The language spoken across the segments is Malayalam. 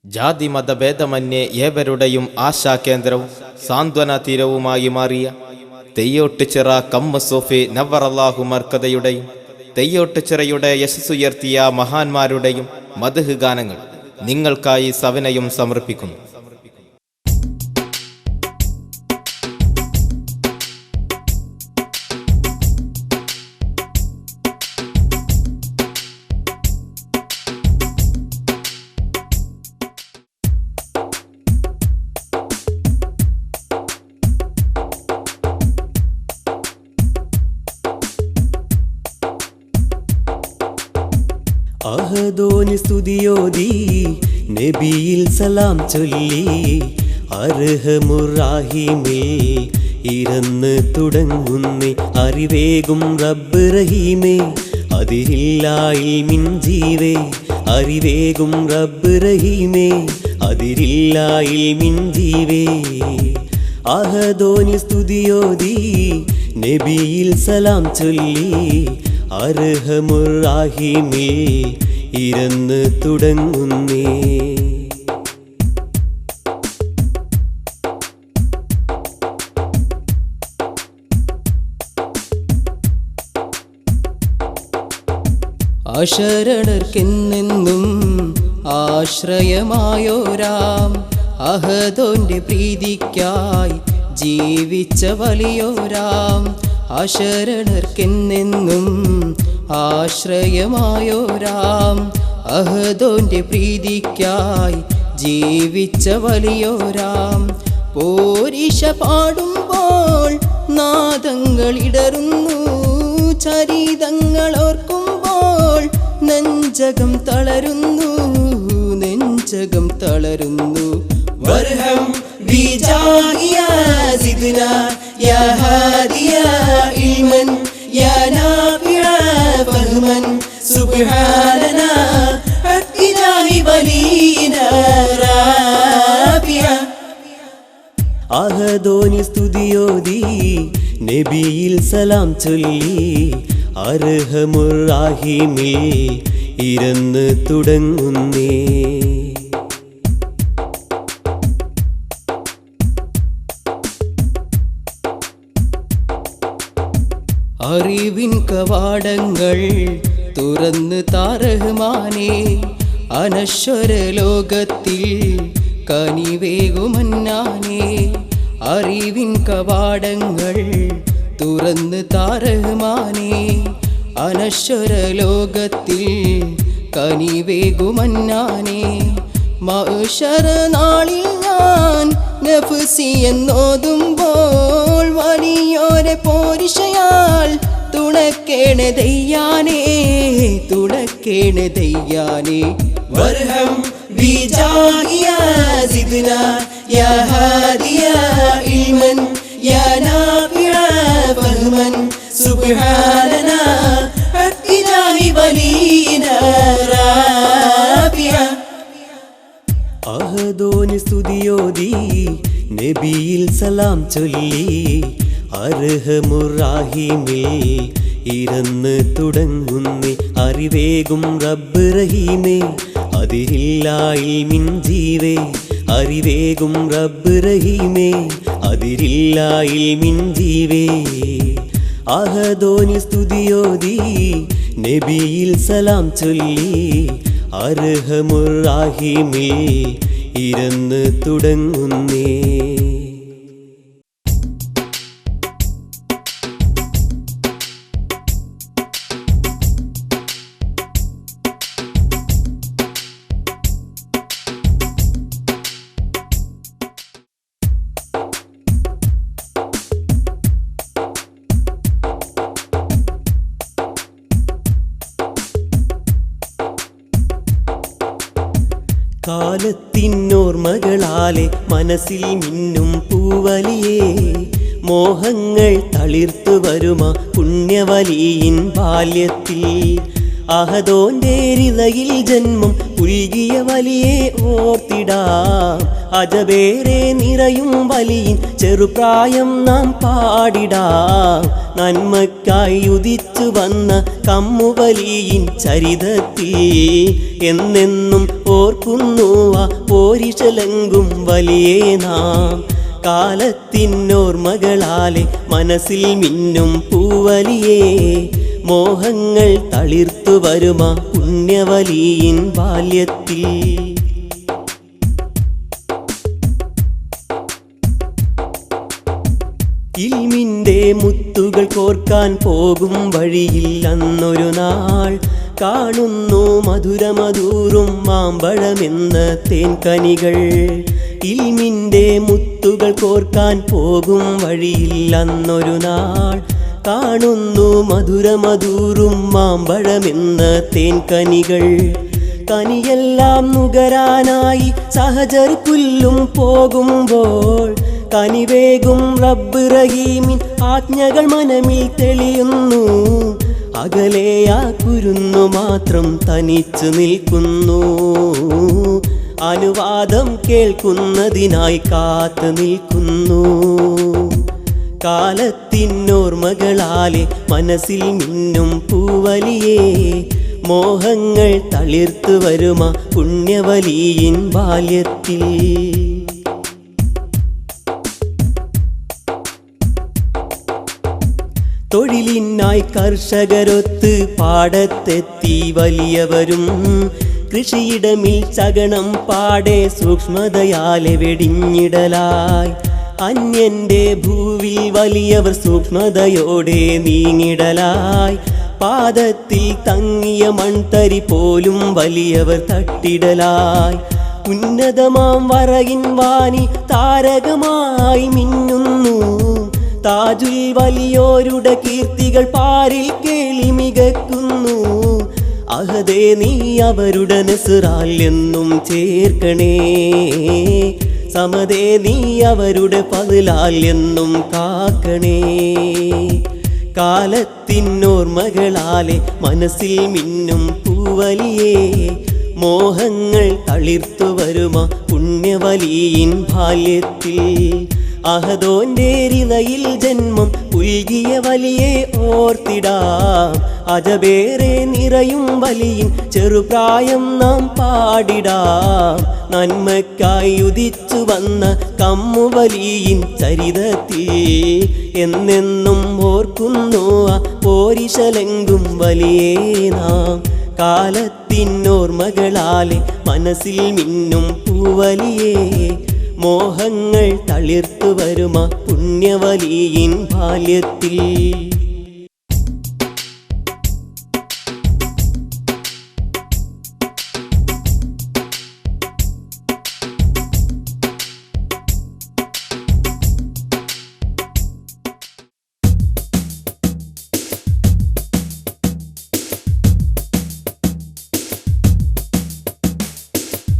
ജാതി മതഭേദമന്യേ ഏവരുടെയും ആശാകേന്ദ്രവും സാന്ത്വന തീരവുമായി മാറിയ തെയ്യോട്ടുചിറ കമ്മസോഫി നവ്വറല്ലാഹു മർക്കദയുടെയും തെയ്യോട്ടുചിറയുടെ യശസ്സുയർത്തിയ മഹാന്മാരുടെയും മദ്ഹ് ഗാനങ്ങൾ നിങ്ങൾക്കായി സവിനയം സമർപ്പിക്കുന്നു. അഹദോന് സ്തുതിയോതി നബിയിൽ സലാം ചൊല്ലി അർഹമുറാഹിമേ ഇരന്ന് തുടങ്ങുന്നേ അറിവേകും റബ്ബ് റഹീമേ അതിരില്ലായിൽ മിൻ ജീവേ അറിവേകും റബ്ബ് റഹീമേ അതിരില്ലായിൽ മിൻ ജീവേ അഹദോന് സ്തുതിയോതി നബിയിൽ സലാം ചൊല്ലി അർഹമുറാഹിമേ ഇരന്ന് തുടങ്ങുന്നേ അശരണർക്കെന്നെന്നും ആശ്രയമായോരാം അഹദോന്റെ പ്രീതിക്കായി ജീവിച്ച വലിയോരാം അശരണർക്കെന്നെന്നും ആശ്രയമായോരാം അഹദോന്റെ പ്രീതിക്കായി ജീവിച്ച വലിയോരാം പോരിശ പാടുമ്പോൾ നാദങ്ങളിടറുന്നു ചരിതങ്ങൾ ഓർക്കുമ്പോൾ നെഞ്ചകം തളരുന്നു നെഞ്ചകം തളരുന്നു വർഹം ബിജാഹിയ സിദ്ന യാ ഹാദിയ ഇൽമൻ യാ നാഫിഅ ഫഹ്മൻ സുബ്ഹാനനാ ഹഖിനാഹി വലിനാ റാഫിഅ അഹദോന് സ്തുതിയോതി നബിയിൽ സലാം ചൊല്ലി അർഹമുറാഹിമേ ഇരന്ന് തുടങ്ങുന്നേ അറിവിൻ കവാടങ്ങൾ തുറന്ന് താറഹ്മാനേ അനശ്വര ലോകത്തിൽ കനിവേകുമന്നാനേ അറിവിൻ കവാടങ്ങൾ തുറന്ന് താറഹ്മാനേ അനശ്വര ലോകത്തിൽ കനിവേകുമന്നാനേ മഅ്ശറ നാളിൽ ഞാൻ നഫ്സി എന്നോതുമ്പോൾ വലിയോരെ പോരിശയാൽ തുണക്കേണ് ദയ്യാനേ തുണക്കേണ് ദയ്യാനേ വർഹം ബിജാഹിയ സിദ്ന യാ ഹാദിയ ഇൽമൻ യാ നാഫിഅ ഫഹ്മൻ സുബ്ഹാനനാ ഹഖിനാഹി വലിനാ റാഫിഅ അഹദോന് സ്തുതിയോതി നബിയിൽ സലാം ചൊല്ലി അർഹമുറാഹിമേ ഇരന്ന് തുടങ്ങുന്നേ അറിവേകും റബ്ബ് റഹീമേ അതിരില്ലായിൽ മിൻ ജീവേ അറിവേകും റബ്ബ് റഹീമേ അതിരില്ലായിൽ മിൻ ജീവേ അഹദോന് സ്തുതിയോതി നബിയിൽ സലാം ചൊല്ലി അർഹമുറാഹിമേ ഇരന്ന് തുടങ്ങുന്നേ കാലത്തിനോർമ്മകളാലെ മനസ്സിൽ മിന്നും പൂവലിയേ മോഹങ്ങൾ തളിർത്തു വരുമാ പുണ്യവലിയിൻ ബാല്യത്തിൽ അഹദോന്റെ ഹൃദയിൽ ജന്മം പുൽകിയ വലിയെ ഓർത്തിടാം അജബേറെ നിറയും വലിയിൻ ചെറുപ്രായം നാം പാടിടാം നന്മക്കായി ഉദിച്ചു വന്ന കമ്മുവലിയിൻ ചരിതത്തിൽ എന്നെന്നും ഓർക്കുന്നു ആ പോരിശലങ്കും വലിയേ നാം കാലത്തിനോർമ്മകളാലെ മനസ്സിൽ മിന്നും പൂവലിയേ മോഹങ്ങൾ തളിർത്തു വരുമാ പുണ്യവലിയിൻ ബാല്യത്തിൽ ഇൽമിന്റെ മുത്തുകൾ കോർക്കാൻ പോകും വഴിയിൽ അന്നൊരു നാൾ കാണുന്നു മധുരമധൂറും മാമ്പഴമെന്ന തേൻകനികൾ ഇൽമിന്റെ മുത്തുകൾ കോർക്കാൻ പോകും വഴിയിൽ അന്നൊരു നാൾ കാണുന്നു മധുരമധൂറും മാമ്പഴമെന്ന തേൻകനികൾ കനിയെല്ലാം നുകരാനായി സഹജർ പുല്ലും പോകുമ്പോൾ കനിവേകും റബ്ബ് റഹീമിൻ ആജ്ഞകൾ മനമിൽ തെളിയുന്നു അകലെയാ കുരുന്നു മാത്രം തനിച്ചു നിൽക്കുന്നു അനുവാദം കേൾക്കുന്നതിനായി കാത്തു നിൽക്കുന്നു കാലത്തിനോർമ്മകളാലെ മനസ്സിൽ മിന്നും പൂവലിയേ മോഹങ്ങൾ തളിർത്തു വരുമാ പുണ്യവലിയിൻ ബാല്യത്തിൽ തൊഴിലിനായി കർഷകരൊത്ത് പാടത്തെത്തി വലിയവരും കൃഷിയിടമിൽ ചകണം പാടെ സൂക്ഷ്മതയാലെ വെടിഞ്ഞിടലായി അന്യന്റെ ഭൂവിൽ വലിയവർ സൂക്ഷ്മതയോടെ നീങ്ങിടലായി പാദത്തിൽ തങ്ങിയ മൺതരി പോലും വലിയവർ തട്ടിടലായി ഉന്നതമാം വറയിൻ വാനി താരകമായി മിന്നുന്നു താജുൽ വലിയോരുടെ കീർത്തികൾ പാരിൽ കേളി മികക്കുന്നു അഹദേ നീ അവരുടെ നസ്റാൽ എന്നും ചേർക്കണേ സമതേ നീ അവരുടെ ഫദ്ലാൽ എന്നും കാക്കണേ കാലത്തിനോർമ്മകളാലെ മനസ്സിൽ മിന്നും പൂവലിയേ മോഹങ്ങൾ തളിർത്തു വരുമാ പുണ്യവലിയിൻ ബാല്യത്തിൽ അഹദോന്റെ ഹൃദയിൽ ജന്മം പുൽകിയ വലിയെ ഓർത്തിടാം അജബേറെ നിറയും വലിയിൻ ചെറുപ്രായം നാം പാടിടാം നന്മക്കായി ഉദിച്ചു വന്ന കമ്മുവലിയിൻ ചരിതത്തിൽ എന്നെന്നും ഓർക്കുന്നു ആ പോരിശലങ്കും വലിയേ നാം കാലത്തിനോർമ്മകളാലെ മനസ്സിൽ മിന്നും പൂവലിയേ മോഹങ്ങൾ തളിർത്തു വരുമാ പുണ്യവലിയിൻ ബാല്യത്തിൽ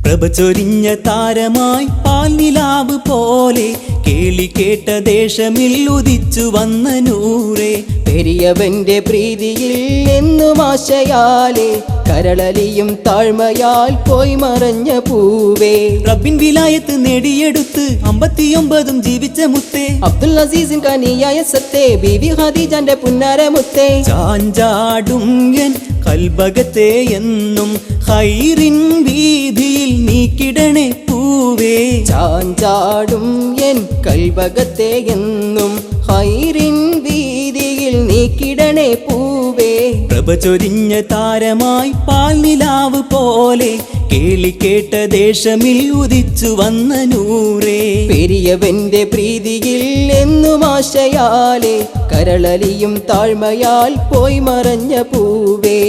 പ്രഭ ചൊരിഞ്ഞ താരമായി പാൽനിലാവ് പോലെ കേളി കേട്ട ദേശമിൽ ഉദിച്ചു വന്ന നൂറേ പെരിയവന്റെ പ്രീതിയിൽ എന്നും ആശയാലെ കരളലിയും താഴ്മയാൽ പോയി മറഞ്ഞ പൂവേ റബ്ബിൻ വിലായത്ത് നേടിയെടുത്ത് 59 ജീവിച്ച മുത്തേ അബ്ദുൽ അസീസിൻ കനിയായ സത്തേ ബീവി ഖദീജന്റെ പുന്നാര മുത്തേ ചാഞ്ചാടും എൻ കൽബകത്തെ എന്നും ഖൈറിൻ വീതിയിൽ നീക്കിടണേ പൂവേ ചാഞ്ചാടും എൻ കൽബകത്തെ എന്നും ഖൈറിൻ വീതിയിൽ നീക്കിടണേ പൂവേ പ്രഭ ചൊരിഞ്ഞ താരമായി പാൽനിലാവ് പോലെ കേളി കേട്ട ദേശമിൽ ഉദിച്ചു വന്ന നൂറേ പെരിയവന്റെ പ്രീതിയിൽ എന്നും ആശയാലെ കരളലിയും താഴ്മയാൽ പോയി മറഞ്ഞ പൂവേ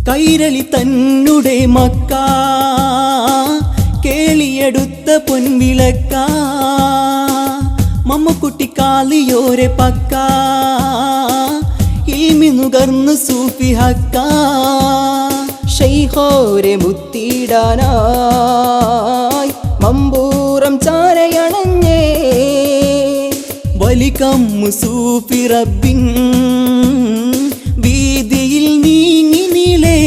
കൈരളി തന്നുടെ മക്ക കേളിയെടുത്ത പൊൻവിളക്ക മമ്മക്കുട്ടിക്കാലിയോരെ പക്ക ഇൽമി നുകർന്നു സൂഫി ഹക്ക ഷൈഖോരെ മുത്തിടാനായി മമ്പൂറം ചാരയണഞ്ഞേ വലികമ്മു സൂഫി റബ്ബിൻ വീതിയിൽ നീങ്ങിനിലേ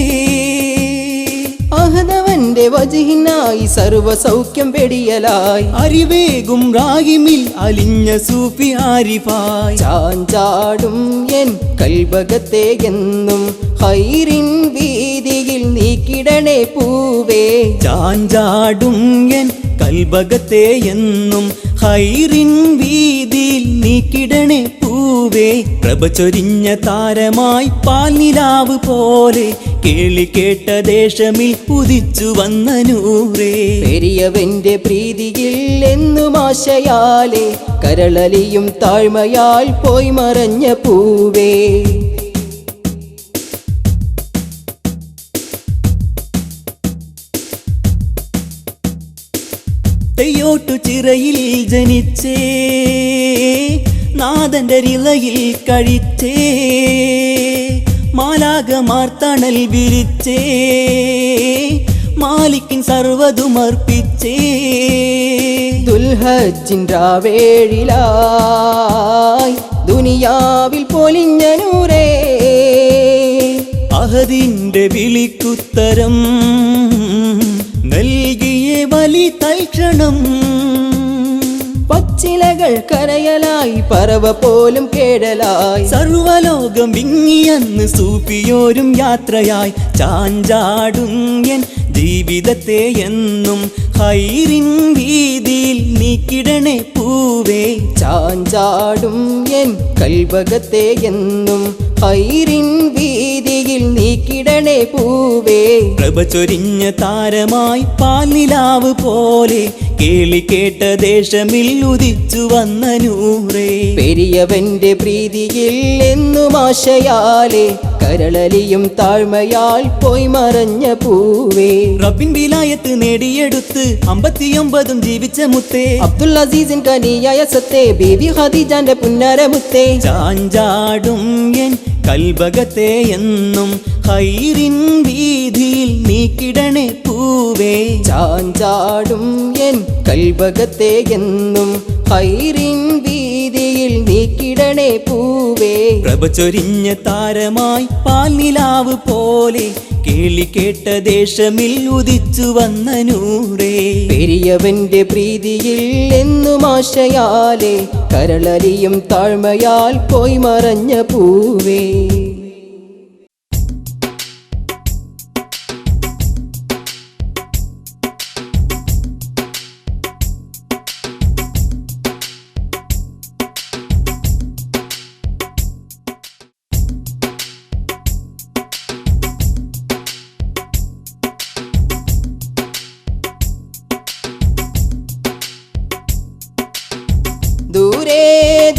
അഹദവന്റെ വജിഹിനായി സർവ സൗഖ്യം വെടിയലായി അറിവേകും റാഹിമിൽ അലിഞ്ഞ സൂഫി ആരിഫായി ചാഞ്ചാടും എൻ കൽബകത്തെ എന്നും ഹൈറിൻ വീതിയിൽ നീക്കിടണേ പൂവേ ചാഞ്ചാടും എൻ കൽബകത്തെ എന്നും ഹൈറിൻ വീതിയിൽ നീക്കിടണേ പൂവേ പ്രഭ ചൊരിഞ്ഞ താരമായി പാൽനിലാവ് പോലെ കേളി കേട്ട ദേശമിൽ ഉദിച്ചു വന്ന നൂറേ പെരിയവന്റെ പ്രീതിയിൽ എന്നും ആശയാലെ കരളലിയും താഴ്മയാൽ പോയി മറഞ്ഞ പൂവേ തെയ്യോട്ടു ചിറയിൽ ജനിച്ചേ നാദന്റെ റിളയിൽ കഴിച്ചേ മാലാകമാർ തണൽ വിരിച്ചേ മാലിക്കിൻ സർവതുമർപ്പിച്ചേ ദുൽഹജ്ജിൻ രാവേഴിലായി ദുനിയാവിൽ പൊലിഞ്ഞ നൂറേ അഹദിന്റെ വിളിക്കുത്തരം നൽകിയ വലി തൽക്ഷണം പച്ചിലകൾ കരയലായി പറവ പോലും കേടലായി സർവലോകം വിങ്ങിയന്ന് സൂഫിയോരും യാത്രയായി ചാഞ്ചാടും എൻ ജീവിതത്തെ എന്നും ഹൈറിൻ വീതിയിൽ നീക്കിടണേ പൂവേ ചാഞ്ചാടും എൻ കൽബകത്തെ എന്നും ഹൈറിൻ വീതിയിൽ നീക്കിടണേ പൂവേ പ്രഭ ചൊരിഞ്ഞ താരമായി പാൽനിലാവ് പോലെ കേളി കേട്ട ദേശമിൽ ഉദിച്ചു വന്ന നൂറേ പെരിയവന്റെ പ്രീതിയിൽ എന്നും ആശയാലെ കരളലിയും താഴ്മയാൽ പോയി മറഞ്ഞ പൂവേ റബ്ബിൻ വിലായത്ത് നേടിയെടുത്ത് 59 ജീവിച്ച മുത്തേ അബ്ദുൽ അസീസിൻ കനിയായ സത്തേ ബീവി ഖദീജാന്റെ പുന്നാര മുത്തേ ചാഞ്ചാടും എൻ കൽബകത്തെ എന്നും ഹൈറിൻ വീതിയിൽ നീക്കിടണേ പൂവേ ചാഞ്ചാടും എൻ കൽബകത്തെ എന്നും ഹൈറിൻ വീതിയിൽ നീക്കിടണേ പൂവേ പ്രഭ ചൊരിഞ്ഞ താരമായി പാൽനിലാവ് പോലെ കേളി കേട്ട ദേശമിൽ ഉദിച്ചു വന്ന നൂറേ പെരിയവന്റെ പ്രീതിയിൽ എന്നും ആശയാലെ കരളലിയും താഴ്മയാൽ പോയി മറഞ്ഞ പൂവേ ദൂരെ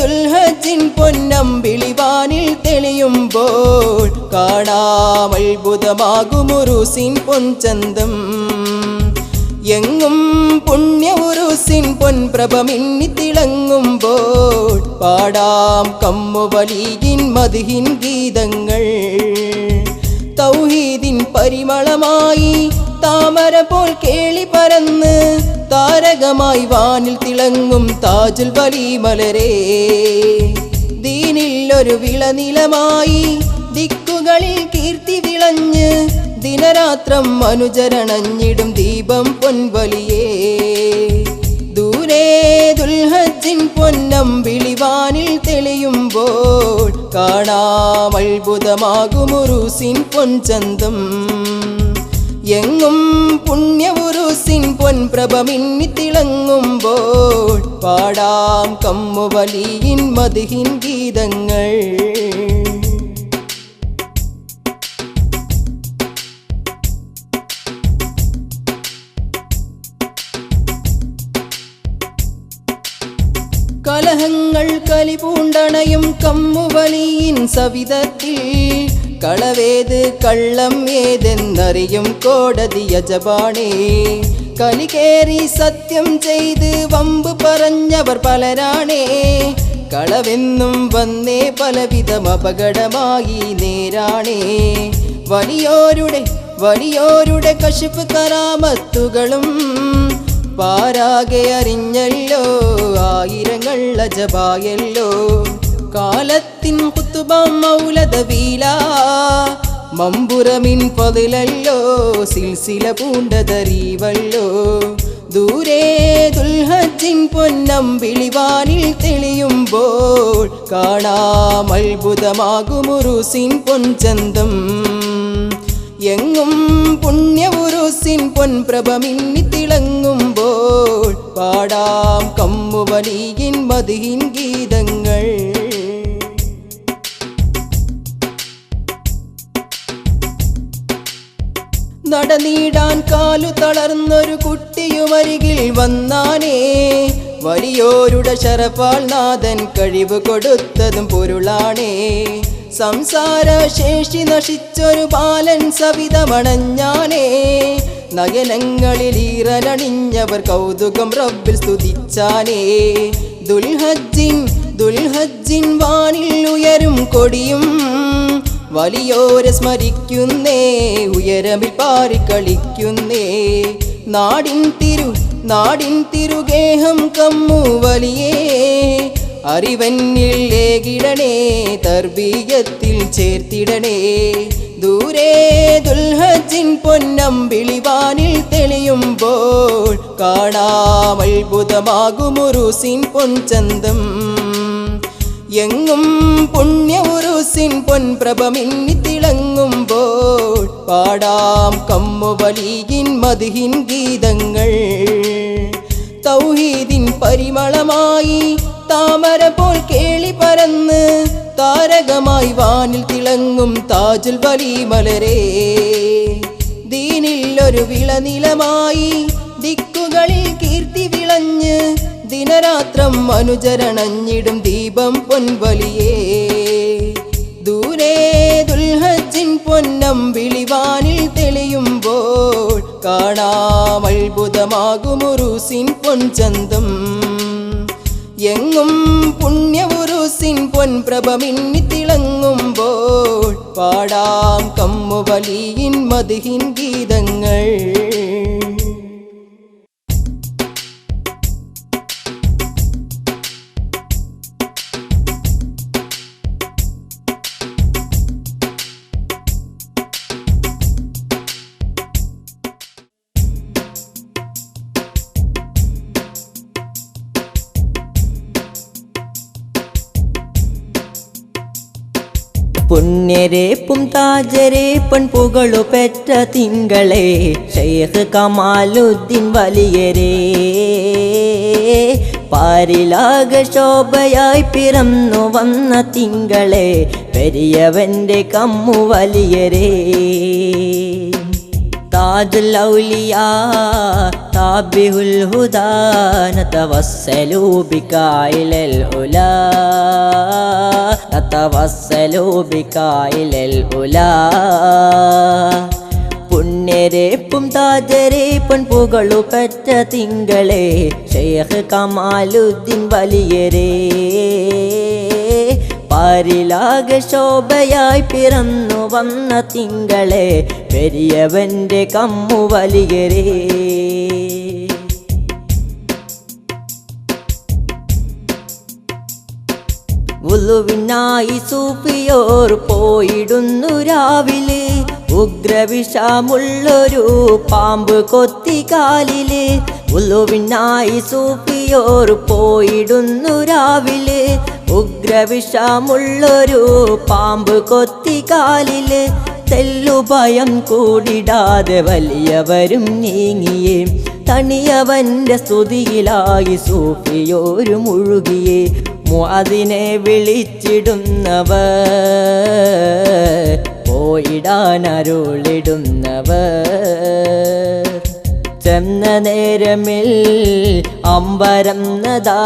ദുൽഹജ്ജിൻ പൊന്നമ്പിളിവാനിൽ തെളിയുമ്പോൾ കാണാം അത്ഭുതമാകുമുറുസിൻ പൊൻചന്തം എങ്ങും പുണ്യവുറുസിൻ പൊൻപ്രഭ മിന്നി തിളങ്ങുമ്പോൾ പാടാം കമ്മുവലിയിൻ മദ്ഹിൻ ഗീതങ്ങൾ തൗഹീദിൻ പരിമളമായി താമര പോൽ കേളി പരന്ന് താരകമായി വാനിൽ തിളങ്ങും താജുൽ വലി മലരേ ദീനിൽ ഒരു വിളനിലമായി ദിക്കുകളിൽ കീർത്തി വിളഞ്ഞ് ദിനരാത്രം അനുചരണഞ്ഞിടും ദീപം പൊൻവലിയേ ദൂരെ ദുൽഹജ്ജിൻ പൊന്നമ്പിളിവാനിൽ തെളിയുമ്പോൾ കാണാം അത്ഭുതമാകുമുറുസിൻ പൊൻചന്തം എങ്ങും പുണ്യവുറുസിൻ പൊൻപ്രഭ മിന്നി തിളങ്ങുമ്പോൾ പാടാം കമ്മുവലിയിൻ മദ്ഹിൻ ഗീതങ്ങൾ കലഹങ്ങൾ കലിപൂണ്ടണയും കമ്മുവലിയിൻ സവിധത്തിൽ കളവേത് കള്ളം ഏതെന്നറിയും കോടതി യജമാനേ കലികേറി സത്യം ചെയ്ത് വമ്പ് പറഞ്ഞവർ പലരാണേ. കളവെന്നും വന്നേ പലവിധം അപകടമായി നേരാണേ. വലിയോരുടെ കശിപ്പ് കറാമത്തുകളും പാരാകെ അറിഞ്ഞല്ലോ. ആയിരങ്ങൾ അജബായല്ലോ. കാലത്തിൻ കുത്തുബം മൗലദവീല മമ്പുറമിൻ പതിലല്ലോ. സിൽസില പൂണ്ടതറിവല്ലോ. ദൂരെ ദുൽഹജ്ജിൻ പൊന്നമ്പിളിവാനിൽ തെളിയുമ്പോൾ കാണാം അത്ഭുതമാകുമുറുസിൻ പൊൻചന്തം. എങ്ങും പുണ്യവുറുസിൻ പൊൻപ്രഭ മിന്നി തിളങ്ങുമ്പോൾ പാടാം കമ്മുവലിയിൻ മദ്ഹിൻ ഗീതങ്ങൾ. നടനീടാൻ കാലു തളർന്നൊരു കുട്ടിയുമരികിൽ വന്നാനേ. വലിയോരുടെ ശരഫാൽ നാഥൻ കഴിവ് കൊടുത്തതും പൊരുളാണേ. സംസാര ശേഷി നശിച്ചൊരു ബാലൻ സവിതമണഞ്ഞാനേ. നയനങ്ങളിൽ ഈറനണിഞ്ഞവർ കൗതുകം റബ്ബിൽ സ്തുതിച്ചാനേ. ദുൽഹജ്ജിൻ വാനിൽ ഉയരും കൊടിയും വലിയോരെ സ്മരിക്കുന്നേ. ഉയരമിൽ പാറിക്കളിക്കുന്നേ. നാടിൻ തിരുഗേഹം കമ്മു വലിയേ. അറിവന്നിൽ ഏകിടണേ. തർബീയത്തിൽ ചേർത്തിടണേ. ദൂരെ ദുൽഹജ്ജിൻ പൊന്നമ്പിളിവാനിൽ തെളിയുമ്പോൾ കാണാം അത്ഭുതമാകുമുറുസിൻ പൊൻചന്തം. എങ്ങും പുണ്യവുറുസിൻ പൊൻപ്രഭ മിന്നി തിളങ്ങുമ്പോൾ പാടാം കമ്മുവലിയിൻ മദ്ഹിൻ ഗീതങ്ങൾ. തൗഹീദിൻ പരിമളമായി താമര പോൽ കേളി പരന്ന് താരകമായി വാനിൽ തിളങ്ങും താജുൽ വലി മലരേ. ദീനിൽ ഒരു വിളനിലമായി ദിക്കുകളിൽ കീർത്തി വിളഞ്ഞ് ദിനരാത്രം അനുചരണഞ്ഞിടും ദീപം പൊൻവലിയേ. ദൂരെ ദുൽഹജ്ജിൻ പൊന്നമ്പിളിവാനിൽ തെളിയുമ്പോൾ കാണാം അത്ഭുതമാകുമുറുസിൻ പൊൻചന്തം. എങ്ങും പുണ്യവുറുസിൻ പൊൻപ്രഭ മിന്നി തിളങ്ങുമ്പോൾ പാടാം കമ്മുവലിയിൻ മദ്ഹിൻ ഗീതങ്ങൾ. പുണ്യരേപ്പും താജരേപ്പൻ പുകളു പെറ്റ തിങ്കളെ ശൈഖ് കമാലുദ്ദീൻ വലിയരേ. പാരിലാക ശോഭയായി പിറന്നു വന്ന തിങ്കളെ പെരിയവന്റെ കമ്മു വലിയരേ. താജുൽ ഔലിയാ താബിഹുൽ ഹുദാ നതവസ്സലു ബിക ഇലൽ ഉലാ. നതവസ്സലു ബിക ഇലൽ ഉലാ. പുണ്യരേപ്പും താജരേപ്പൻ പുകളു പെറ്റ തിങ്കളെ ശൈഖ് കമാലുദ്ദീൻ വലിയരേ. പാരിലാക ശോഭയായി പിറന്നു വന്ന തിങ്കളെ പെരിയവന്റെ കമ്മു വലിയരേ. ഉളുവിനായി സൂഫിയോർ പോയിടുന്നു രാവിലെ. ഉഗ്രവിഷമുള്ളൊരു പാമ്പ് കൊത്തി കാലില്. ഉളുവിനായി സൂഫിയോർ പോയിടുന്നു രാവിലെ. ഉഗ്രവിഷമുള്ളൊരു പാമ്പ് കൊത്തി കാലില്. തെല്ലുഭയം കൂടിടാതെ വലിയവരും നീങ്ങിയേ. തണിയവന്റെ സ്തുതിയിലായി സൂഫിയോരു മുഴുകിയേ. മുഅദ്ദിനെ വിളിച്ചിടുന്നവർ പോയിടാനരുളിടുന്നവർ. ചെന്ന നേരമിൽ അമ്പരം നദാ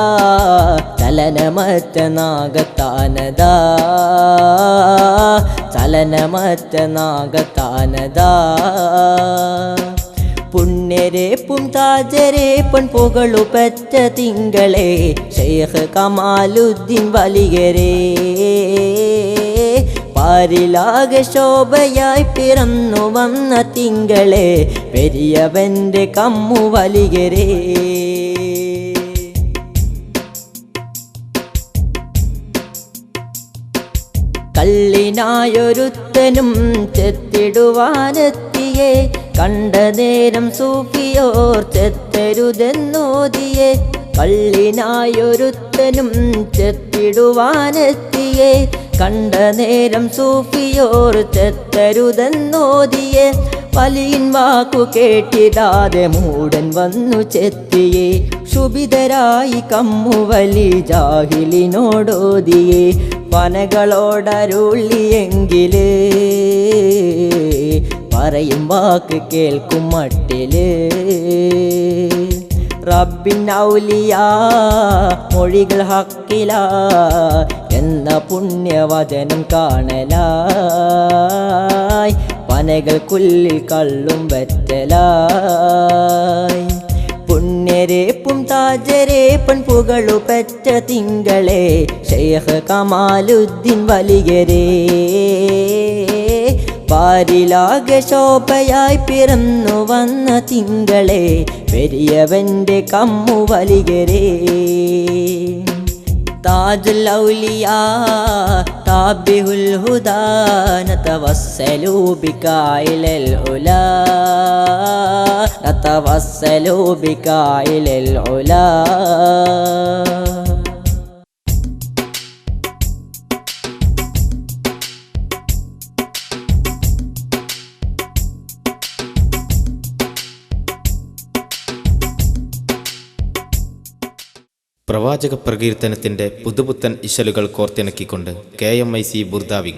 ചലനമറ്റ നാഗത്താനദാ. ചലനമറ്റ നാഗത്താനദാ. പുണ്യരേപ്പും താജരേപ്പൻ പുകളു പറ്റ തിങ്കളെ ശൈഖ് കമാലുദ്ദീൻ വലിയരേ പാരിലാകെ ശോഭയായി പിറന്നു വന്ന തിങ്കളെ പെരിയവന്റെ കമ്മു വലിയരേ കള്ളിനായൊരുത്തനും ചെത്തിടുവാനെത്തിയേ കണ്ട നേരം സൂഫിയോർ ചെത്തരുതെന്നോതിയേ കള്ളിനായൊരുത്തനും ചെത്തിടുവാനെത്തിയേ കണ്ട നേരം സൂഫിയോർ ചെത്തരുതെന്നോതിയേ വലിയൻ വാക്കു കേട്ടിടാതെ മൂടൻ വന്നു ചെത്തിയേ ശുഭിതരായി കമ്മു വലി ജാഹിലിനോടോതിയേ പനകളോടരുളിയെങ്കില് പറയും വാക്ക് കേൾക്കും മട്ടില് റബ്ബിൻ ഔലിയാ മൊഴികൾ ഹക്കില എന്ന പുണ്യവചനം കാണലായി പനകൾക്കുള്ളിൽ കള്ളും വെറ്റലായി പുണ്യരേപ്പും താജരേപ്പൻ പുകളു പറ്റ തിങ്കളെ ശൈഖ് കമാലുദ്ദീൻ വലിയരേ പാരിലാകെ ശോഭയായി പിറന്നു വന്ന തിങ്കളെ പെരിയവന്റെ കമ്മു വലിയരേ താജുൽ ഔലിയാ താബിഹുൽ ഹുദാ നതവസ്സലു ബിക ഇലൽ ഉലാ നതവസ്സലു ബിക ഇലൽ ഉലാ പ്രവാചക പ്രകീർത്തനത്തിന്റെ പുതുപുത്തൻ ഇശലുകൾ കോർത്തിണക്കിക്കൊണ്ട് KMIC ബുർദാവി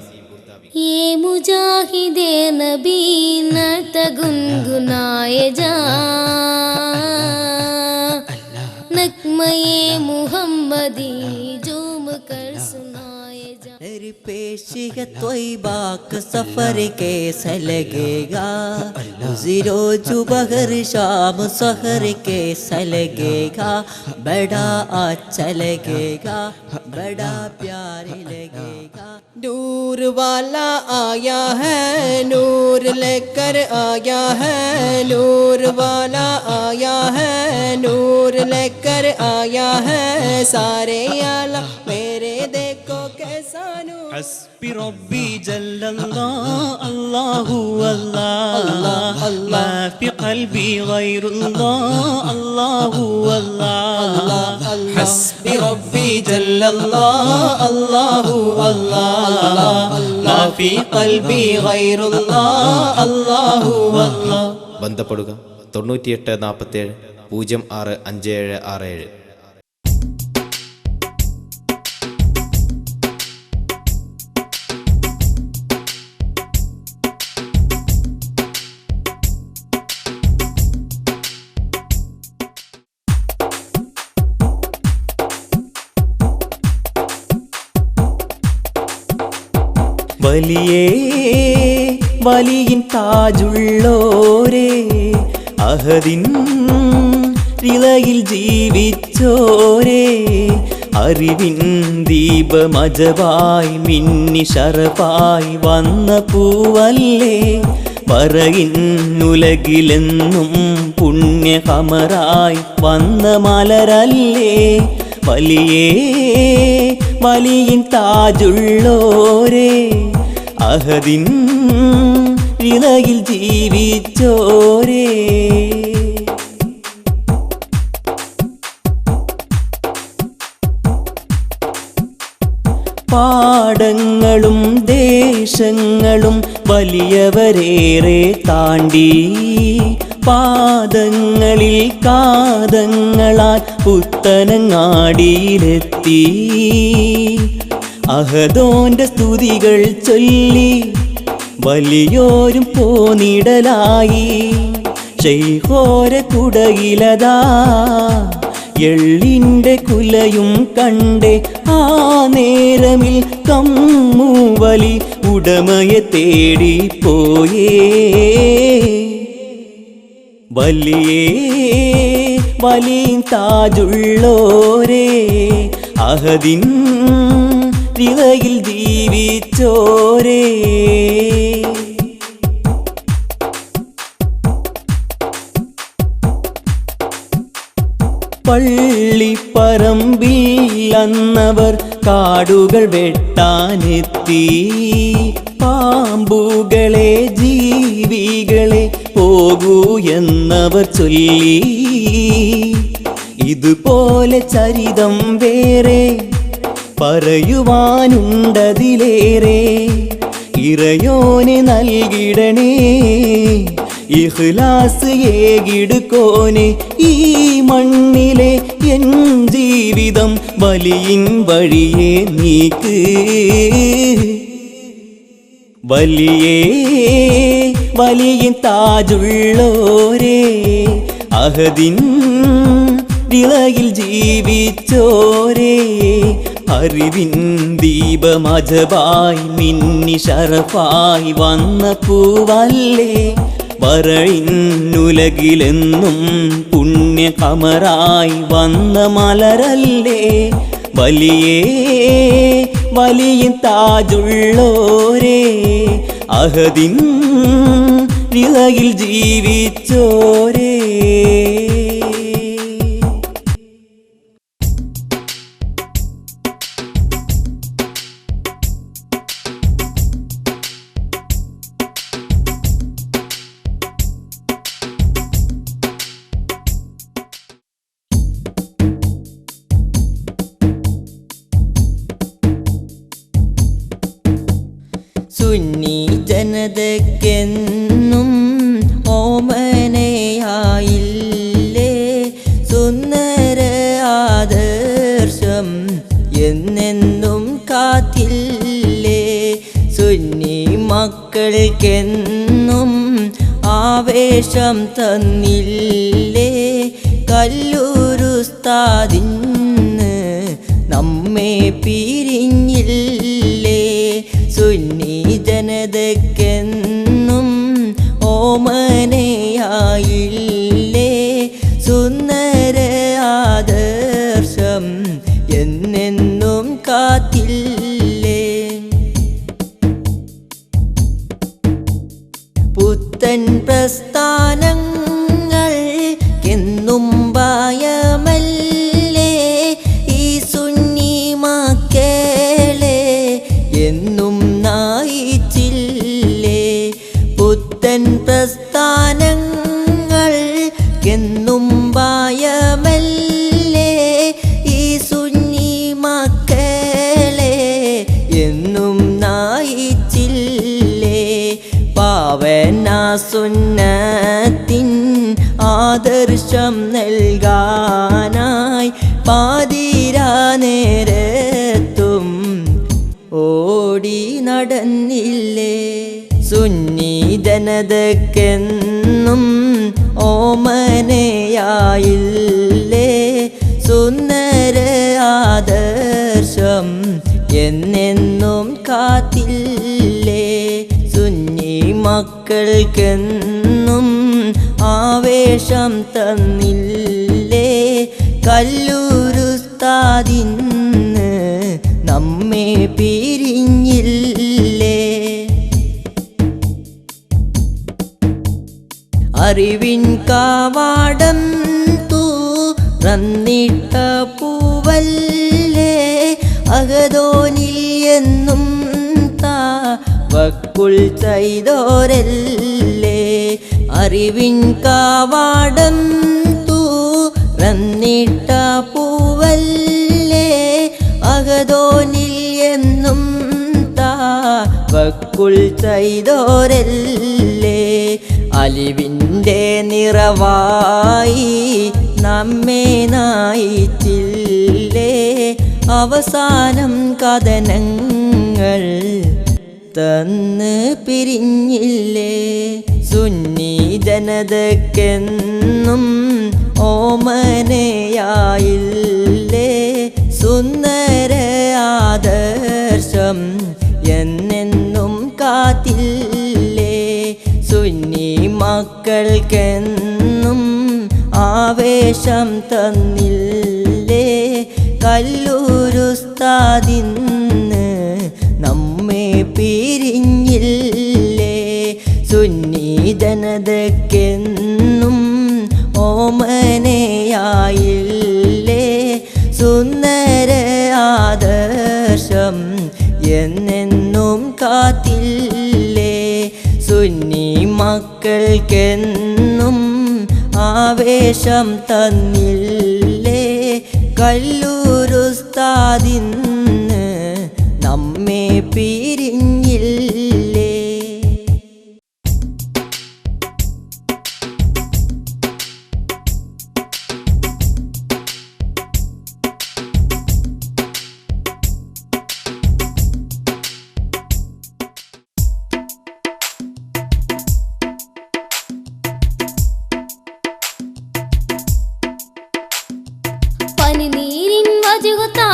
ये मुजाहिदे नबी नत गुनगुनाए जा नक्मये मुहम्मदी झूम कर सुनाए जा पेशिग त्वय्बा का सफर कैसा लगेगा ज़ीरो जुबहर शाम सहर कैसा लगेगा बड़ा अच्छा लगेगा बड़ा प्यार लगेगा नूर वाला आया है नूर लेकर आया है नूर वाला आया है नूर लेकर आया है सारे आला मेरे देखो कैसा नूर हस्बी रब्बी जल्लल्लाह अल्लाहु अल्लाह मा फी क़ल्बी गैरुल्लाह अल्लाहु अल्लाह हस्बी रब्बी जल्लल्लाह अल्लाहु अल्लाह मा फी क़ल्बी गैरुल्लाह अल्लाहु अल्लाह ബന്ധപ്പെടുക 9847 065767. വലിയേ വലിയിൻ താജുള്ളോരേ അഹദിൻ ഇളയിൽ ജീവിച്ചോരേ അറിവിൻ ദീപമജവായി മിന്നി ശരഫായി വന്ന പൂവല്ലേ പറയിന്നുലകിലെന്നും പുണ്യകമറായി വന്ന മലരല്ലേ വലിയേ വലിയിൻ താജുള്ളോരേ അഹദിൻ ഇളയിൽ ജീവിച്ചോരേ പാടങ്ങളും ദേശങ്ങളും വലിയവരേറെ താണ്ടി പാദങ്ങളിൽ കാതങ്ങളാൽ പുത്തനങ്ങാടിയിലെത്തി അഹദോന്റെ സ്തുതികൾ ചൊല്ലി വലിയോരും പോന്നിടലായി ശൈഖോര കുടയിലതാ എള്ളിൻ്റെ കുലയും കണ്ടേ ആ നേരമിൽ കമ്മുവലി ഉടമയെ തേടി പോയേ വലിയ താജുള്ളോരേ അഹദിൻ വിളയിൽ ജീവിച്ചോരേ പള്ളിപ്പറമ്പിൽ അന്നവർ കാടുകൾ വെട്ടാനെത്തി പാമ്പുകളെ ജീവികളെ പോകൂ എന്നവർ ചൊല്ലി ഇതുപോലെ ചരിതം വേറെ പറയുവാനുണ്ടതിലേറെ ഇറയോനെ നൽകിടണേ ഇഖ്ലാസ് ഏകിടുക്കോനെ ഈ മണ്ണിലെ എൻ ജീവിതം വലിയിൻ വഴിയെ നീക്ക് വലിയ താജുള്ളോരേ അഹദിൻ വിളയിൽ ജീവിച്ചോരേ അറിവിൻ ദീപമജബായി മിന്നി ഷറഫായി വന്ന പൂവല്ലേ വരയിന്നുലകിലെന്നും പുണ്യ കമറായി വന്ന മലരല്ലേ വലിയ താജുള്ളോരേ അഹദിൻ വിളയിൽ ജീവിച്ചോരേ സുന്നി ജനതയ്ക്കെന്നും ഓമനയായില്ലേ സുന്ദര ആദർശം എന്നെന്നും കാത്തില്ലേ സുന്നി മക്കൾക്കെന്നും ആവേശം തന്നില്ലേ കല്ലൂരുസ്താദിന്ന് നമ്മെ പിരിഞ്ഞില്ലേ സുന്നി ജനതയ്ക്കെന്നും ഓമനയായില്ലേ സുന്ദര ആദർശം എന്നെന്നും കാത്തില്ലേ പുത്തൻ പ്രസ്ഥാനങ്ങൾ എന്നും ഭയമല്ലേ ഈ സുന്നി മക്കളെ എന്നും നായിച്ചില്ലേ പുത്തൻ പ്രസ്ഥാനങ്ങൾ എന്നും ഭയമല്ലേ ഈ സുന്നി മക്കളെ എന്നും നായിച്ചില്ലേ പാവന സുന്നത്തിൻ ആദർശം നൽകാനായി പാതിരാ നേരത്തും ഓടി നടന്നില്ലേ സുന്നി ജനതയ്ക്കെന്നും ഓമനയായില്ലേ സുന്ദര ആദർശം എന്നെന്നും കാത്തില്ലേ സുന്നി മക്കൾക്കെന്നും ആവേശം തന്നില്ലേ കല്ലൂരുസ്താദിന്ന് നമ്മെ പിരിഞ്ഞില്ലേ അറിവിൻ കാവാടം തുറന്നിട്ട പൂവല്ലേ അഹദോനിൽ എന്നും തവക്കുൽ ചെയ്തോരല്ലേ അറിവിൻ കാവാടം തുറന്നിട്ട പൂവല്ലേ അഹദോനിൽ എന്നും തവക്കുൽ ചെയ്തോരല്ലേ അലിവിൻ്റെ നിറവായി നമ്മെ നായിച്ചില്ലേ അവസാനം കഥനങ്ങൾ തന്ന് പിരിഞ്ഞില്ലേ സുന്നി ജനതയ്ക്കെന്നും ഓമനയായില്ലേ സുന്ദര ആദർശം എന്നെന്നും കാത്തില്ലേ സുന്നി മക്കൾക്കെന്നും ആവേശം തന്നില്ലേ കല്ലൂരുസ്താദിന്ന് നമ്മെ പിരിഞ്ഞില്ലേ സുന്നി ജനതയ്ക്കെന്നും ഓമനയായില്ലേ സുന്ദര ആദർശം എന്നെന്നും കാത്തില്ലേ സുന്നി മക്കൾക്കെന്നും ആവേശം തന്നില്ലേ കല്ലൂരുസ്താദിന്ന് നമ്മെ പിരിഞ്ഞില്ലേ പനിനീരിൻ വജുകത്താ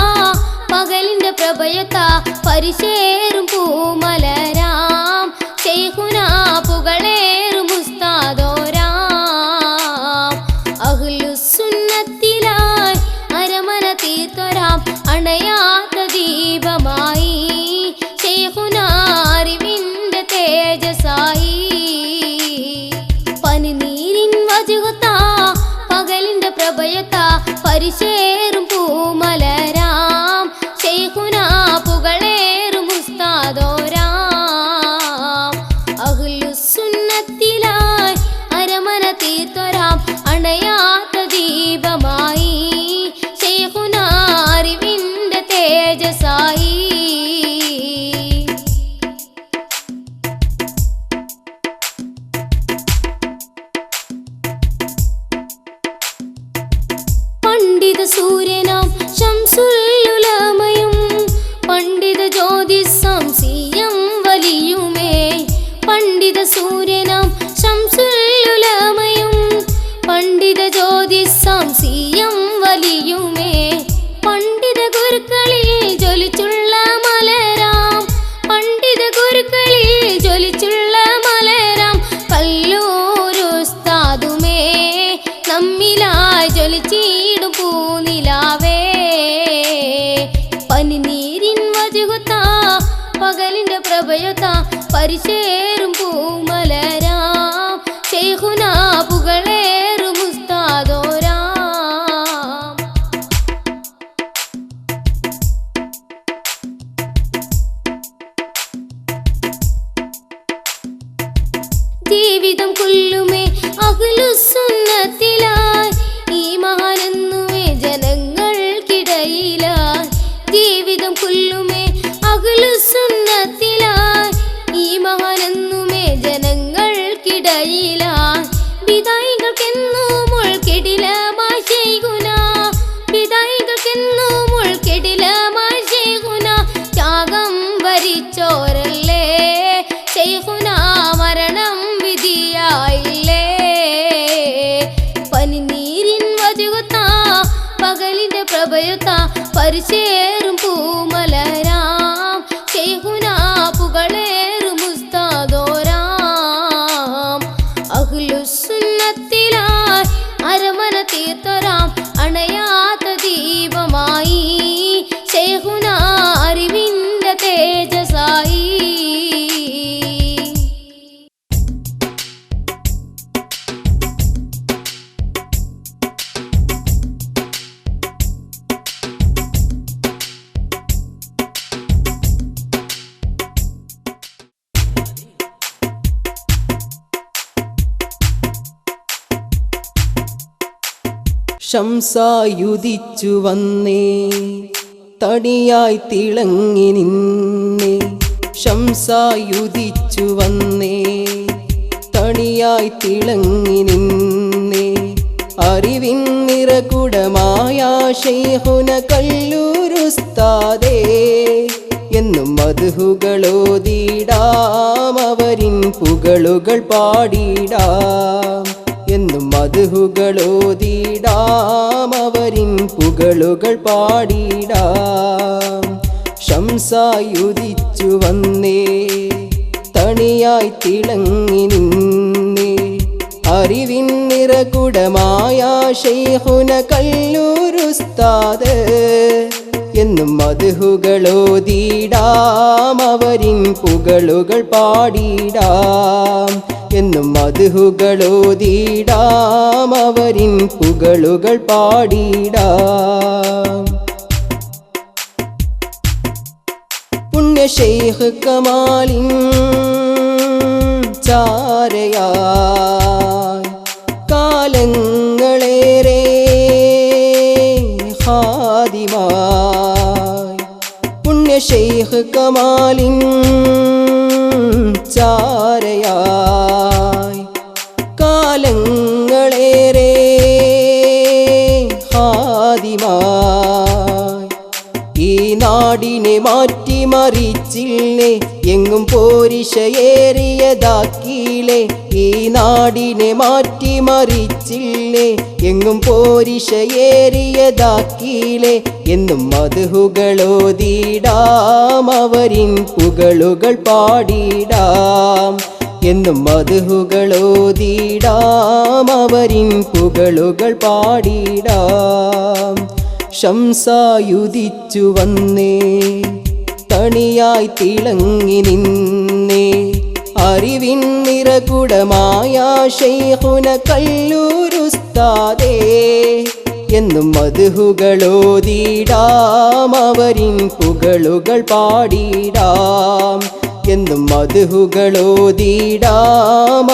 പകലിന്റെ പ്രഭയത്താ പരിശേറും പൂമലരാം ശൈഖുനാ പുകളേറും ഉസ്താദോരാം അഹ്ലുസുന്നത്തിലായി അരമന തീർത്തൊരാം അണയാത്ത ദീപമായി ശൈഖുനാ അറിവിന്റെ തേജസായി പനിനീരിൻ വജുകത്താ പകലിന്റെ പ്രഭയത്താ പരിശേറും പൂമലരാം ശൈഖുനാ പുകളേറും ഉസ്താദോരാം അഹ്ലുസുന്നത്തിലായി അരമന തീർത്തൊരാം അണയാത്ത ദീപമായി ശൈഖുനാ അറിവിന്റെ തേജസായി പണ്ഡിത സൂര്യനാം ശംസുലുലമയും പണ്ഡിത ജ്യോതിസ്സംസിയം വലിയുമേ പണ്ഡിത സൂര്യനാം ശംസുലുലമയും പണ്ഡിത ജ്യോതിസ്സംസിയം വലിയുമേ പണ്ഡിത ഗുരുക്കളിൽ ജ്വലിച്ചുള്ള മലരാം പണ്ഡിത ഗുരുക്കളിൽ ജ്വലിച്ചുള്ള മലരാം കല്ലൂരുസ്താദുമേ നമ്മിലായി ജ്വലിച്ചിടും പൂനിലാവേ പനിനീരിൻ വജുകത്താ പകലിന്റെ പ്രഭയത്താ പരിശേറും പൂമലരാം ശൈഖുനാ പുകളേറും ഉസ്താദോരാം ജീവിതം കൊല്ലുമേ അഹ്ലുസുന്നത്തിലായി ഈ മഹാനെന്നുമേ ജനങ്ങൾക്കിടയിലായി ജീവിതം കൊല്ലുമേ അഹ്ലുസുന്നത്തിലായി ഈ മഹാനെന്നുമേ ജനങ്ങൾക്കിടയിലായി വിദായികൾക്കെന്നും ഉൾക്കിടിലമായി ശൈഖുനാ വിദായികൾക്കെന്നും ഉൾക്കിടിലമായി ശൈഖുനാ ത്യാഗം വരിച്ചോരല്ലേ ശൈഖുനാ മരണം വിധിയായില്ലേ പനിനീരിൻ വജുകത്താ പകലിന്റെ പ്രഭയത്താ പരിശേറും പൂമലരാം ശൈഖുനാ പുകളേറും ഉസ്താദോരാം അഹ്ലുസുന്നത്തിലായി അരമന തീർത്തൊരാം അണയാത്ത ദീപമായി ശൈഖുനാ അറിവിന്റെ തേജസായി ശംസായുദിച്ചു വന്നേ തടിയായി തിളങ്ങി നിന്നേ ശംസായുദിച്ചു വന്നേ തടിയായി തിളങ്ങി നിന്നേ അറിവിൻ നിറകുടമായ ശൈഖുന കല്ലൂരുസ്താദേ എന്നും മദ്ഹുകളോതിടാം അവരിൻ പുകളുകൾ പാടിടാം എന്നും മദ്ഹുകളോതിടാം അവരിൻ പുകളുകൾ പാടിടാം ശംസായുദിച്ചു വന്നേ തണിയായി തിളങ്ങി നിന്നേ അറിവിൻ നിറകുടമായ ശൈഖുന കല്ലൂരുസ്താദ് എന്നും മദ്ഹുകളോതിടാം അവരിൻ പുകളുകൾ പാടിടാം എന്നും മദ്ഹുകളോതിടാം അവരിൻ പുകളുകൾ പാടിടാം പുണ്യ ശൈഖ് കമാലിൻ ചാരയായി കാലങ്ങളേറെ ഖാദിമായി പുണ്യ ശൈഖ് കമാലിൻ ചാരയായി കാലങ്ങളേറെ ഖാദിമായി ഈ നാടിനെ മാറ്റിമറിച്ചില്ലേ എങ്ങും പോരിശയേറിയതാക്കിയില്ലേ ഈ നാടിനെ മാറ്റിമറിച്ചില്ലേ എങ്ങും പോരിശയേറിയതാക്കിയില്ലേ എന്നും മദ്ഹുകളോതിടാം അവരിൻ പുകളുകൾ പാടിടാം എന്നും മദ്ഹുകളോതിടാം അവരിൻ പുകളുകൾ പാടിടാം ശംസായുദിച്ചു വന്നേ തണിയായി തിളങ്ങി നിന്നേ അറിവിൻ നിറകുടമായ ശൈഖുന കല്ലൂരുസ്താദേ എന്നും മദ്ഹുകളോതിടാം അവരിൻ പുകളുകൾ പാടിടാം എന്നും മദ്ഹുകളോതിടാം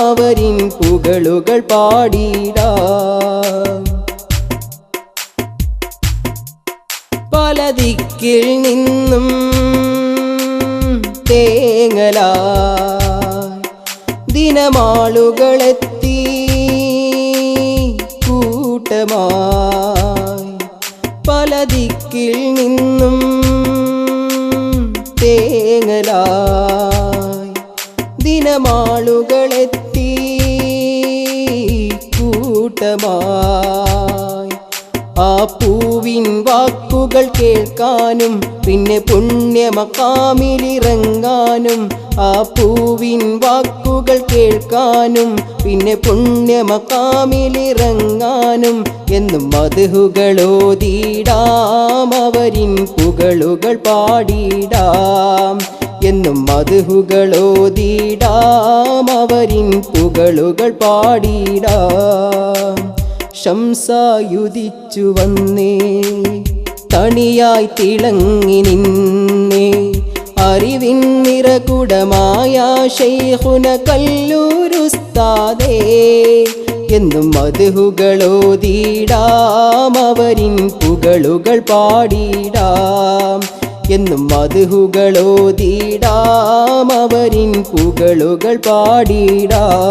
അവരിൻ പുകളുകൾ പാടിടാം പല ദിക്കിൽ നിന്നും തേങ്ങലായി ദിനമാളുകളെത്തി കൂട്ടമായി പല ദിക്കിൽ നിന്നും തേങ്ങലായി ദിനമാളുകളെത്തി കൂട്ടമായി ആ പൂവിൻ വാക്കുകൾ കേൾക്കാനും പിന്നെ പുണ്യമക്കാമിലിറങ്ങാനും ആ പൂവിൻ വാക്കുകൾ കേൾക്കാനും പിന്നെ പുണ്യമക്കാമിലിറങ്ങാനും എന്നും മദ്ഹുകളോതിടാം അവരിൻ പുകളുകൾ പാടിടാം എന്നും മദ്ഹുകളോതിടാം അവരിൻ പുകളുകൾ പാടിടാം ശംസായുദിച്ചു വന്നേ തണിയായി തിളങ്ങി നിന്നേ അറിവിൻ നിറകുടമായ ശൈഖുന കല്ലൂരുസ്താദേ എന്നും മദ്ഹുകളോതിടാം അവരിൻ പുകളുകൾ പാടിടാം എന്നും മദ്ഹുകളോതിടാം അവരിൻ പുകളുകൾ പാടിടാം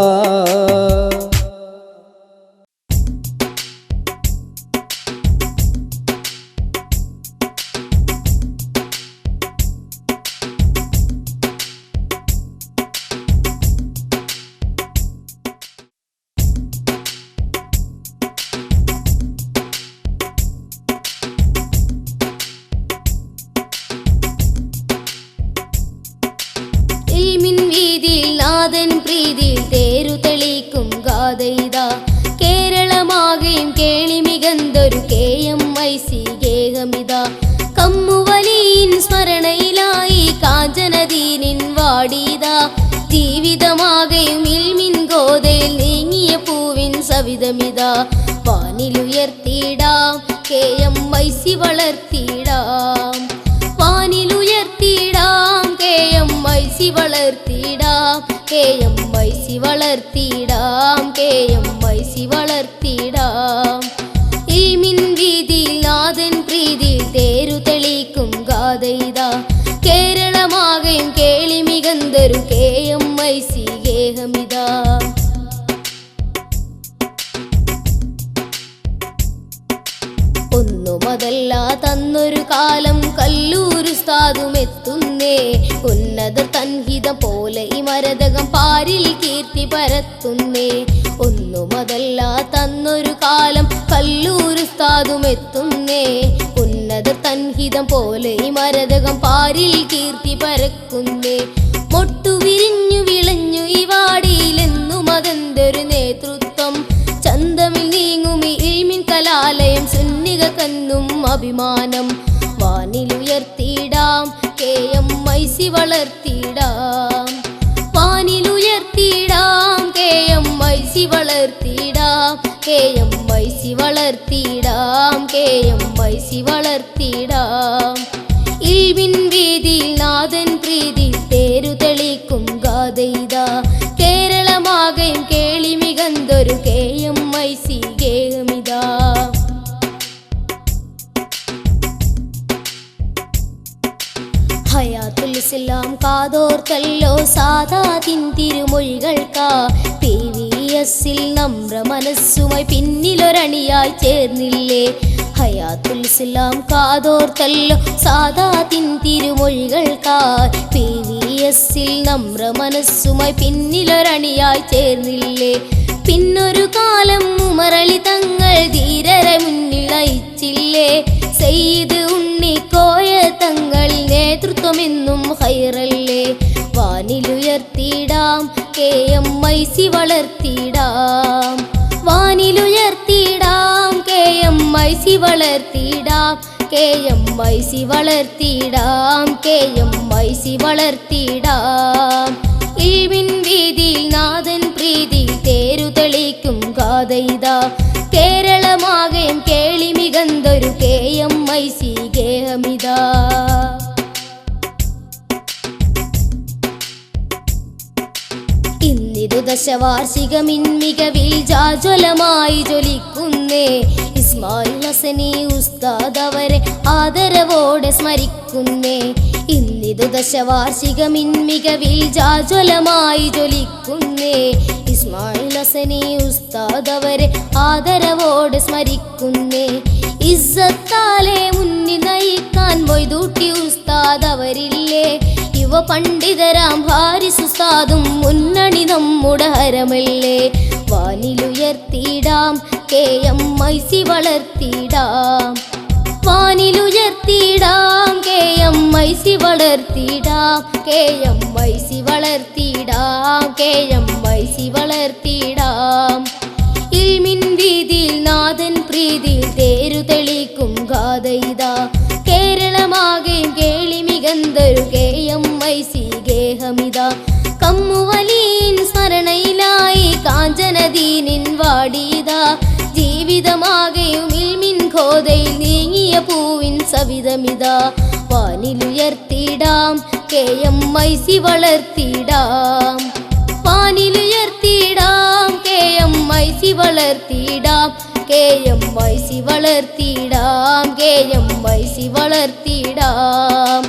കേരളമാകെയും കേളി മികന്തൊരു KMIC ഗേഹമിത കമ്മുവലിയിൻ സ്മരണയിലായി കാഞ്ചനദീനിൻ വാടിത ജീവിതമാകെയും ഇൽമിൻ ഗോതയിൽ നീങ്ങിയ പൂവിൻ സവിധമിത വാനിലുയർത്തിടാം KMIC വളർത്തിടാം വാനിലുയർത്തിടാം KMIC വളർത്തിടാം KMIC വളർത്തിടാം KMIC വളർത്തിടാം ഇൽമിൻ വീതിയിൽ നാഥൻ പ്രീതിയിൽ തേരു തെളിക്കും ഗാഥയിത കേരളമാകെയും കേളി മികന്തൊരു KMIC ഗേഹമിത ഒന്നുമതല്ല തന്നൊരു കാലം കല്ലൂരുസ്താദും എത്തുന്നേ ഉന്നത തൻഹിതം പോലെ ഈ മരതകം പാരിൽ കീർത്തി പരത്തുന്നേ ഒന്നുമതല്ല തന്നൊരു കാലം കല്ലൂരുസ്താദും എത്തുന്നേ ഉന്നത തൻഹിതം പോലെ ഈ മരതകം പാരിൽ കീർത്തി പരക്കുന്നേ മൊട്ടു വിരിഞ്ഞു വിളഞ്ഞു ഈ വാടിയിലെന്നും അതെന്തൊരു നേതൃത്വം ചരിത്രമെന്നും അഭിമാനം വാനിലുയർത്തിയിടാം KMIC വളർത്തിയിടാം വാനിലുയർത്തിയിടാം KMIC വളർത്തിയിടാം KMIC വളർത്തിയിടാം KMIC വളർത്തിയിടാം ഇൽമിൻ വീതിയിൽ നാഥൻ പ്രീതിയിൽ തേരു തെളിക്കും ഗാഥയിതാ കേരളമാകെയും കേളി മികന്തൊരു KMIC ഗേഹമിതാ ഹയാത്തുൽ ഇസ്ലാം കാതോർത്തല്ലോ സാദാത്തിൻ തിരുമൊഴികൾക്കാ PVS-ൽ നമ്ര മനസ്സുമായി പിന്നിലൊരണിയായി ചേർന്നില്ലേ ഹയാത്തുൽ ഇസ്ലാം കാതോർത്തല്ലോ സാദാത്തിൻ തിരുമൊഴികൾക്കാ PVS-ൽ നമ്ര മനസ്സുമായി പിന്നിലൊരണിയായി ചേർന്നില്ലേ പിന്നൊരു കാലം ഉമറലി തങ്ങൾ ധീരരെ മുന്നിൽ നയിച്ചില്ലേ സയ്യിദ് ഉണ്ണിക്കോയ തങ്ങളിൽ നേതൃത്വമെന്നും ഹൈറല്ലേ വാനിലുയർത്തിയിടാം KMIC വളർത്തിയിടാം വാനിലുയർത്തിയിടാം KMIC വളർത്തിയിടാം KMIC വളർത്തിയിടാം KMIC വളർത്തിയിടാം ഇൽമിൻ വീതിയിൽ നാഥൻ പ്രീതിയിൽ തേരു തെളിക്കും ഗാഥയിതാ കേരളമാകെയും കേളി മികന്തൊരു KMIC ഗേഹമിതാ ഇന്നിതു ദശവാർഷികമിൻ മികവിൽ ജാജ്വലമായി ജ്വലിക്കുന്നേ ഇസ്മായിൽ ഹസനി ഉസ്താദ് അവരെ ആദരവോടെ സ്മരിക്കുന്നേ ഇന്നിതു ദശവാർഷികമിൻ മികവിൽ ജാജ്വലമായി ജ്വലിക്കുന്നേ ഇസ്മായിൽ ഹസനി ഉസ്താദ് അവരെ ആദരവോടെ സ്മരിക്കുന്നേ ഇസ്സത്താലെ മുന്നിൽ നയിക്കാൻ മൊയ്തൂട്ടി ഉസ്താദ് അവരില്ലേ യുവ പണ്ഡിതരാം ഹാരിസ് ഉസ്താദും മുന്നണി നമ്മുടെ ഹരമല്ലേ വാനിലുയർത്തിയിടാം KMIC വളർത്തിയിടാം വാനിലുയർത്തിയിടാം KMIC വളർത്തിയിടാം KMIC വളർത്തിയിടാം KMIC വളർത്തിയിടാം ഇൽമിൻ വീതിയിൽ നാഥൻ പ്രീതിയിൽ തേരു തെളിക്കും ഗാഥയിതാ കേരളമാകെയും കേളി മികന്തൊരു KMIC ഗേഹമിതാ കമ്മുവലീൻ സ്മരണയിലായി കാഞ്ചനദീനിൻ വാടിയതാ ജീവിതമാകെയും ഇൽമിൻ ഖോദയിൽ നീങ്ങിയ പൂവിൻ സവിധമിതാ വാനിലുയർത്തിയിടാം KMIC വളർത്തിയിടാം വാനിലുയർത്തിയിടാം KMIC വളർത്തിയിടാം KMIC വളർത്തിയിടാം KMIC വളർത്തിയിടാം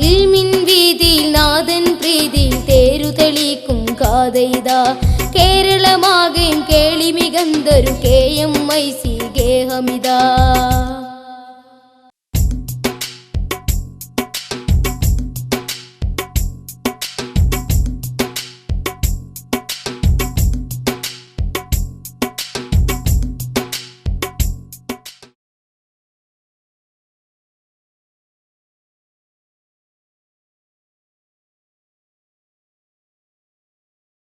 ഇൽമിൻ വീതിയിൽ നാഥൻ പ്രീതിയിൽ തേരു തെളിക്കും ഗാഥയിതാ കേരളമാകെയും കേളി മികന്തൊരു KMIC ഗേഹമിതാ